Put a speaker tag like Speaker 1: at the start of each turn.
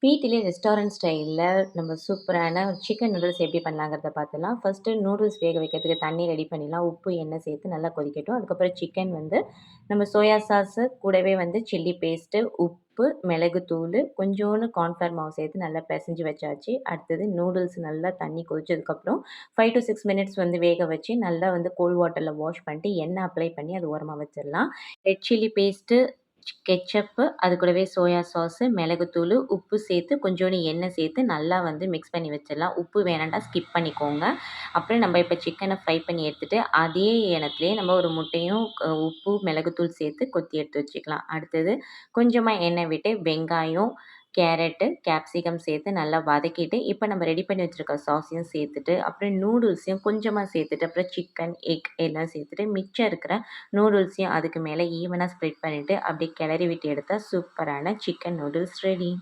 Speaker 1: வீட்டிலே ரெஸ்டாரண்ட் ஸ்டைலில் நம்ம சூப்பரான சிக்கன் நூடுல்ஸ் எப்படி பண்ணலாங்கிறத பார்த்துலாம். ஃபஸ்ட்டு நூடுல்ஸ் வேக வைக்கிறதுக்கு தண்ணி ரெடி பண்ணிடலாம். உப்பு, எண்ணெய் சேர்த்து நல்லா கொதிக்கட்டும். அதுக்கப்புறம் சிக்கன் வந்து நம்ம சோயா சாஸு கூடவே வந்து சில்லி பேஸ்ட்டு, உப்பு, மிளகுத்தூளு, கொஞ்சோண்டு கார்ன்ஃப்ளவர் மாவு சேர்த்து நல்லா பெசஞ்சு வச்சாச்சு. அடுத்தது நூடுல்ஸ் நல்லா தண்ணி கொதிச்சதுக்கப்புறம் 5 to 6 மினிட்ஸ் வந்து வேக வச்சு நல்லா வந்து கோல்ட் வாட்டரில் வாஷ் பண்ணிட்டு எண்ணெய் அப்ளை பண்ணி அது ஓரமாக வச்சிடலாம். ரெட் சில்லி பேஸ்ட்டு, கெச்சப்பு, அது கூடவே சோயா சாஸு, மிளகுத்தூளு, உப்பு சேர்த்து கொஞ்சோண்டு எண்ணெய் சேர்த்து நல்லா வந்து மிக்ஸ் பண்ணி வச்சிடலாம். உப்பு வேணாம்னா ஸ்கிப் பண்ணிக்கோங்க. அப்புறம் நம்ம இப்போ சிக்கனை ஃப்ரை பண்ணி எடுத்துட்டு, அதே எண்ணத்திலேயே நம்ம ஒரு முட்டையும், உப்பு, மிளகுத்தூள் சேர்த்து கொத்தி எடுத்து வச்சுக்கலாம். அடுத்தது கொஞ்சமாக எண்ணெய் விட்டு வெங்காயம், கேரட்டு, கேப்சிகம் சேர்த்து நல்லா வதக்கிட்டு, இப்போ நம்ம ரெடி பண்ணி வச்சுருக்க சாஸையும் சேர்த்துட்டு, அப்புறம் நூடுல்ஸையும் கொஞ்சமாக சேர்த்துட்டு, அப்புறம் சிக்கன், எக் எல்லாம் சேர்த்துட்டு, மிச்சம் இருக்கிற நூடுல்ஸையும் அதுக்கு மேலே ஈவனாக ஸ்ப்ரெட் பண்ணிவிட்டு, அப்படியே கிளறி விட்டு எடுத்தால் சூப்பரான சிக்கன் நூடுல்ஸ் ரெடி.